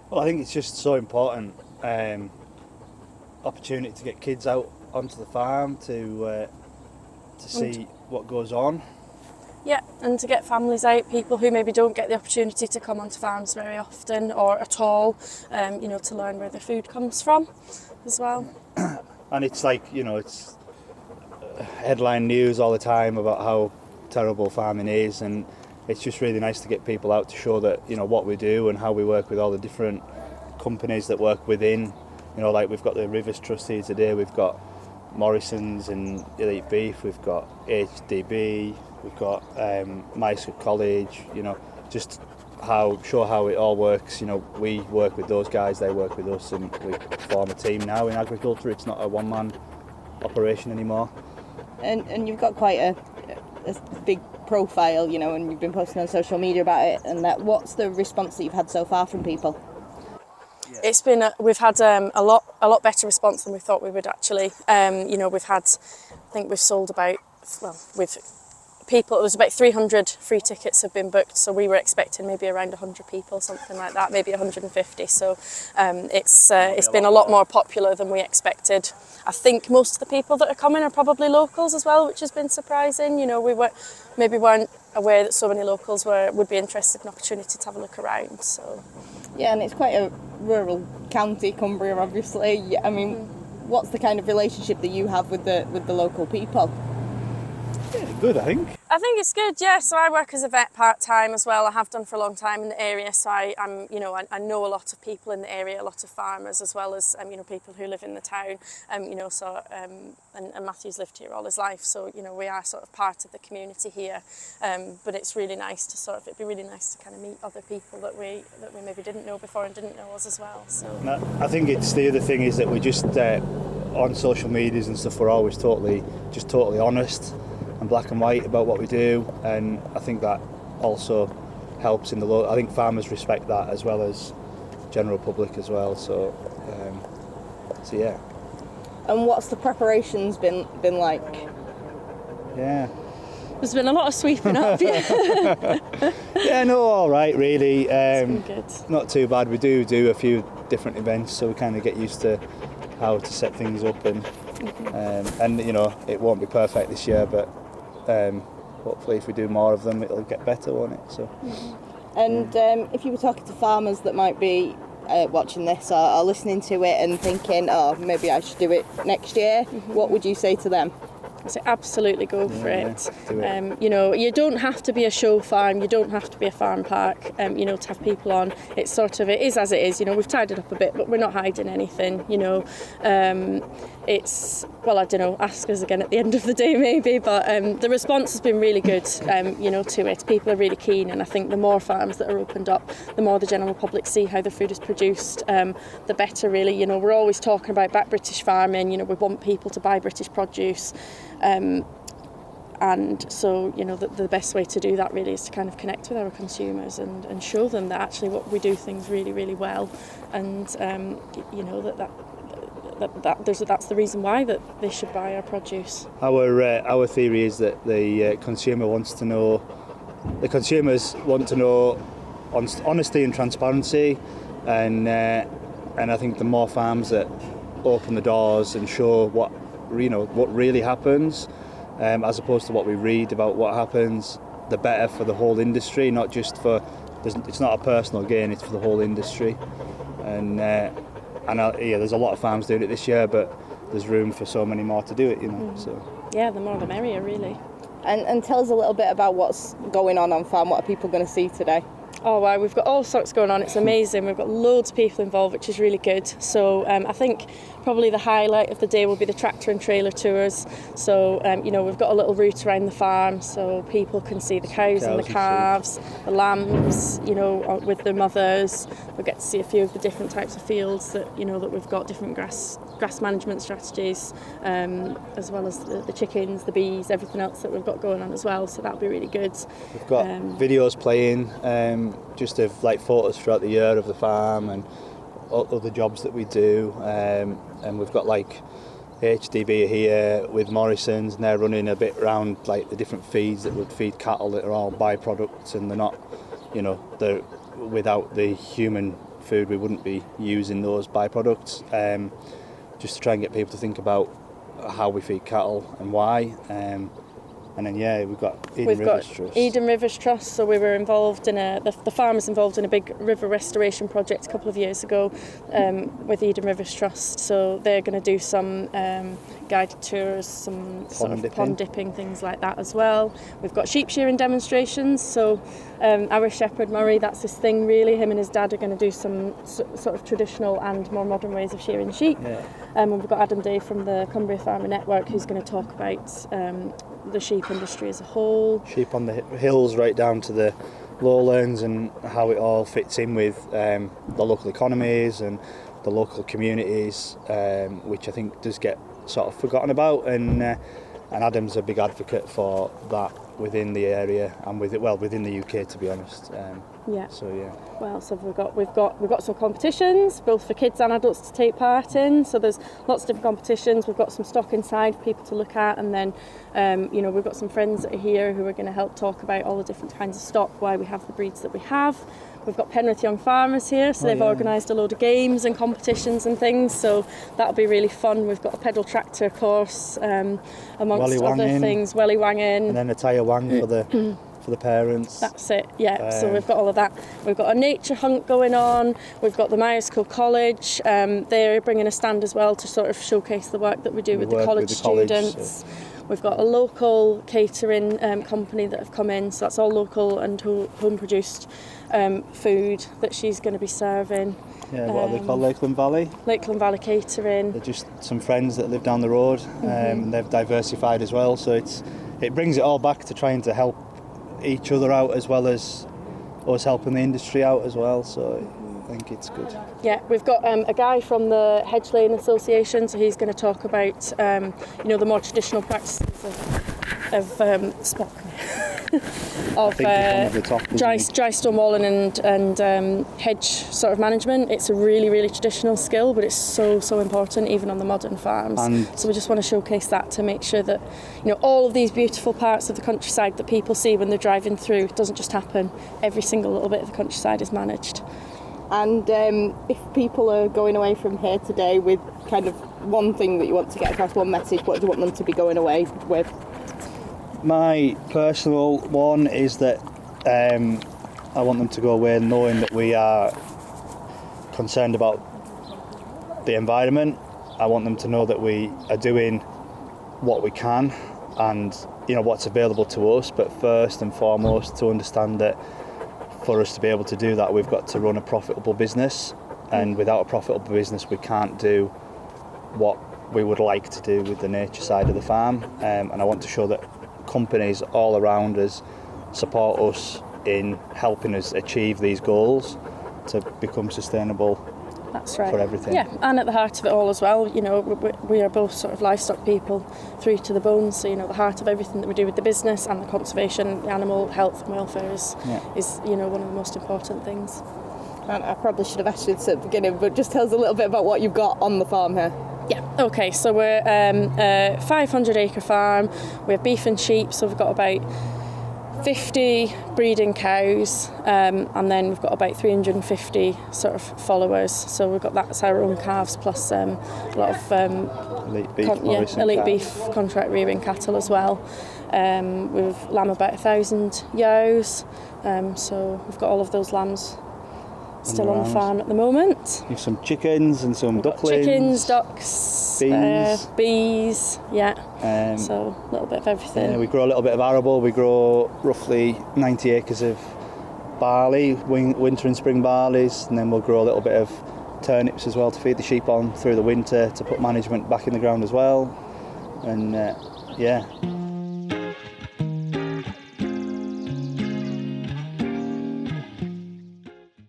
Well, I think it's just so important. Opportunity to get kids out onto the farm to And see what goes on. yeah, and to get families out, people who maybe don't get the opportunity to come onto farms very often or at all, to learn where their food comes from as well. And it's like, it's headline news all the time about how terrible farming is, and it's just really nice to get people out to show that, what we do and how we work with all the different companies that work within. Like we've got the Rivers Trust here today, we've got Morrison's and Elite Beef, we've got HDB, we've got Myscote College, just show how it all works. We work with those guys, they work with us, and we form a team now in agriculture. It's not a one-man operation anymore. And you've got quite a big profile, and you've been posting on social media about it and that. What's the response that you've had so far from people? It's been we've had a lot better response than we thought we would actually. We've had, I think we've sold about, with people, it was about 300 free tickets have been booked, so we were expecting maybe around 100 people, something like that, maybe 150. So it's been a lot more popular than we expected. I think most of the people that are coming are probably locals as well, which has been surprising. We weren't aware that so many locals would be interested in an opportunity to have a look around. So yeah, and it's quite a rural county, Cumbria, obviously. I mean, what's the kind of relationship that you have with the local people? Yeah, good, I think. I think it's good, yeah. So I work as a vet part-time as well. I have done for a long time in the area, so I know a lot of people in the area, a lot of farmers, as well as people who live in the town. And Matthew's lived here all his life, so we are sort of part of the community here. But it's really nice to it'd be really nice to kind of meet other people that we maybe didn't know before and didn't know us as well. So I think it's the other thing is that we just on social medias and stuff, we're always totally honest and black and white about what we do, and I think that also helps in I think farmers respect that as well as general public as well. So yeah. And what's the preparations been like? Yeah. there's been a lot of sweeping up. Yeah, no, all right, really. It's been good. Not too bad. We do a few different events, so we kind of get used to how to set things up, and it won't be perfect this year, but hopefully if we do more of them it'll get better, won't it? So And if you were talking to farmers that might be watching this or listening to it and thinking, oh, maybe I should do it next year, what would you say to them? So absolutely go for it. Do it. You don't have to be a show farm, you don't have to be a farm park, to have people on. It is as it is, we've tied it up a bit, but we're not hiding anything, I don't know, ask us again at the end of the day maybe, but the response has been really good, to it. People are really keen, and I think the more farms that are opened up, the more the general public see how the food is produced, the better really. We're always talking about back British farming, we want people to buy British produce. And so, the best way to do that really is to kind of connect with our consumers and show them that actually what we do things really, really well, and that's the reason why that they should buy our produce. Our theory is that the consumers want to know honesty and transparency, and I think the more farms that open the doors and show what really happens, as opposed to what we read about what happens, the better for the whole industry. Not just it's not a personal gain, it's for the whole industry. And there's a lot of farms doing it this year, but there's room for so many more to do it. So yeah, the more the merrier, really. And tell us a little bit about what's going on farm. What are people going to see today? Oh wow, we've got all sorts going on. It's amazing. We've got loads of people involved, which is really good. So I think probably the highlight of the day will be the tractor and trailer tours. So we've got a little route around the farm, so people can see the cows and the calves, the lambs, with their mothers. We'll get to see a few of the different types of fields that that we've got, different grass management strategies, as well as the chickens, the bees, everything else that we've got going on as well. So that'll be really good. We've got videos playing, just of like photos throughout the year of the farm and other jobs that we do, and we've got like HDB here with Morrison's, and they're running a bit around like the different feeds that would feed cattle that are all byproducts, and they're not, they're without the human food, we wouldn't be using those byproducts. Just to try and get people to think about how we feed cattle and why. And then we've got Eden Rivers Trust. So we were involved in the farm is involved in a big river restoration project a couple of years ago with Eden Rivers Trust. So they're going to do some guided tours, some pond dipping, things like that as well. We've got sheep shearing demonstrations. So our shepherd Murray, that's his thing really. Him and his dad are going to do some sort of traditional and more modern ways of shearing sheep. Yeah. And we've got Adam Day from the Thrimby Farm network, who's going to talk about the sheep industry as a whole. Sheep on the hills right down to the lowlands, and how it all fits in with the local economies and the local communities, which I think does get sort of forgotten about. And Adam's a big advocate for that within the area and within the UK, to be honest. Well, so we've got some competitions both for kids and adults to take part in. So there's lots of different competitions. We've got some stock inside for people to look at, and then we've got some friends that are here who are going to help talk about all the different kinds of stock, why we have the breeds that we have. We've got Penrith Young Farmers here, so they've organised a load of games and competitions and things, so that'll be really fun. We've got a pedal tractor course, amongst other things, welly wanging, and then a tyre wang for the parents. That's it, yeah. So we've got all of that. We've got a nature hunt going on. We've got the Myerscough College. They're bringing a stand as well to sort of showcase the work that we do with the college students. We've got a local catering company that have come in, so that's all local and home-produced food that she's going to be serving. Yeah, what are they called? Lakeland Valley? Lakeland Valley Catering. They're just some friends that live down the road, and they've diversified as well, so it brings it all back to trying to help each other out as well as us helping the industry out as well, so I think it's good. Yeah, we've got a guy from the Hedge Lane Association, so he's going to talk about the more traditional practices of stock of dry stone walling and hedge sort of management. It's a really, really traditional skill, but it's so important even on the modern farms. So we just want to showcase that to make sure that all of these beautiful parts of the countryside that people see when they're driving through, it doesn't just happen. Every single little bit of the countryside is managed. And if people are going away from here today with kind of one thing that you want to get across, one message, what do you want them to be going away with? My personal one is that I want them to go away knowing that we are concerned about the environment. I want them to know that we are doing what we can and what's available to us, but first and foremost to understand that for us to be able to do that, we've got to run a profitable business, and without a profitable business we can't do what we would like to do with the nature side of the farm. And I want to show that companies all around us support us in helping us achieve these goals to become sustainable. That's right. For everything. Yeah, and at the heart of it all as well, we are both sort of livestock people through to the bone, so the heart of everything that we do with the business and the conservation, the animal health and welfare is one of the most important things. And I probably should have asked you this at the beginning, but just tell us a little bit about what you've got on the farm here. Yeah, okay, so we're a 500 acre farm. We have beef and sheep, so we've got about 50 breeding cows, and then we've got about 350 sort of followers. So that's our own calves, plus a lot of elite beef contract rearing cattle as well. We've lamb about 1,000 ewes, so we've got all of those lambs still on the farm at the moment. You've some chickens and some ducklings. Chickens, ducks, bees, yeah. So a little bit of everything. Yeah, we grow a little bit of arable. We grow roughly 90 acres of barley, winter and spring barleys, and then we'll grow a little bit of turnips as well to feed the sheep on through the winter to put management back in the ground as well. And yeah.